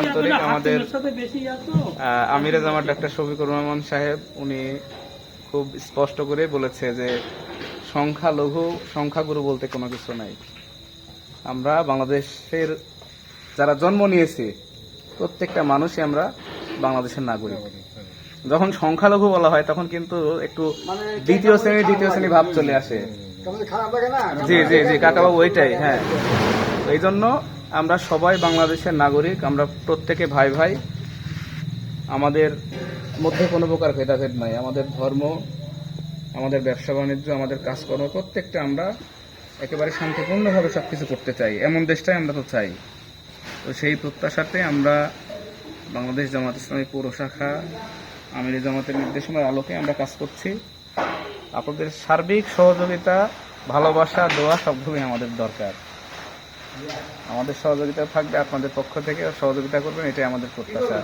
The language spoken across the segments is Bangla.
আন্তরিক আমাদের আমিরে জামাত ডাক্তার শফিকুর রহমান সাহেব উনি খুব স্পষ্ট করে বলেছে যে সংখ্যাগুরু বলতে কোনো কিছু নাই। আমরা বাংলাদেশের যারা জন্ম নিয়েছি প্রত্যেকটা মানুষই আমরা বাংলাদেশের নাগরিক। যখন সংখ্যালঘু বলা হয় তখন কিন্তু একটু দ্বিতীয় শ্রেণী ভাব চলে আসে। জি জি জি কাকাবাবু, ওইটাই। হ্যাঁ, এই জন্য আমরা সবাই বাংলাদেশের নাগরিক, আমরা প্রত্যেকে ভাই ভাই, আমাদের মধ্যে কোনো প্রকার ভেদাভেদ নাই। আমাদের ধর্ম, আমাদের ব্যবসা বাণিজ্য, আমাদের কাজকর্ম প্রত্যেকটা আমরা একেবারে শান্তিপূর্ণভাবে সবকিছু করতে চাই, এমন দেশটাই আমরা তো চাই। তো সেই প্রত্যাশাতে আমরা বাংলাদেশ জামাত ইসলামী পৌর শাখা আমিরে জামাতের নির্দেশনার আলোকে আমরা কাজ করছি। আপনাদের সার্বিক সহযোগিতা, ভালোবাসা, দোয়া সবগুলোই আমাদের দরকার। আমাদের সহযোগিতা থাকবে, আপনাদের পক্ষ থেকে সহযোগিতা করবেন, এটাই আমাদের প্রত্যাশা।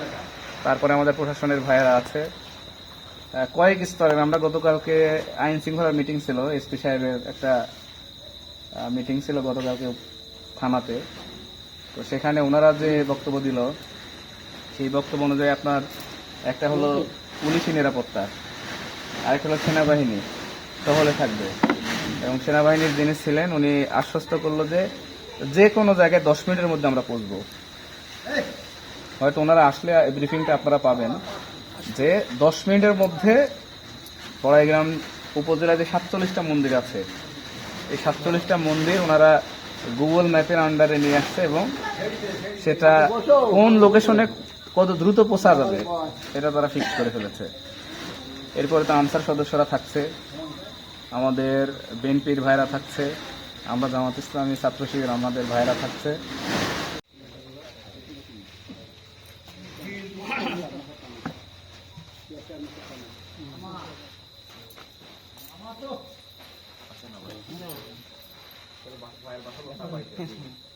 তারপরে আমাদের প্রশাসনের ভাইয়েরা আছে কয়েক স্তরের। আমরা গতকালকে আইন শৃঙ্খলা মিটিং ছিল, এসপি সাহেবের একটা মিটিং ছিল গতকালকে থানাতে। তো সেখানে ওনারা যে বক্তব্য দিল সেই বক্তব্য অনুযায়ী আপনার একটা হলো পুলিশি নিরাপত্তা, আরেকটা হলো সেনাবাহিনী টহলে থাকবে। এবং সেনাবাহিনীর যিনি ছিলেন উনি আশ্বস্ত করলো যে কোনো জায়গায় 10 মিনিটের মধ্যে আমরা পৌঁছবো। হয়তো ওনারা আসলে ব্রিফিংটা আপনারা পাবেন যে 10 মিনিটের মধ্যে বড়াইগ্রাম উপজেলায় যে 47টা মন্দির আছে, এই 47টা মন্দির ওনারা গুগল ম্যাপের আন্ডারে নিয়ে আসছে এবং সেটা কোন লোকেশনে কত দ্রুত পৌঁছা যাবে এটা তারা ফিক্স করে ফেলেছে। এরপরে তো আনসার সদস্যরা থাকছে, আমাদের বিএনপির ভাইরা থাকছে, আমরা জামাত ইসলামী ছাত্র শিবির আমাদের ভাইরা থাকছে। ভাইয়ের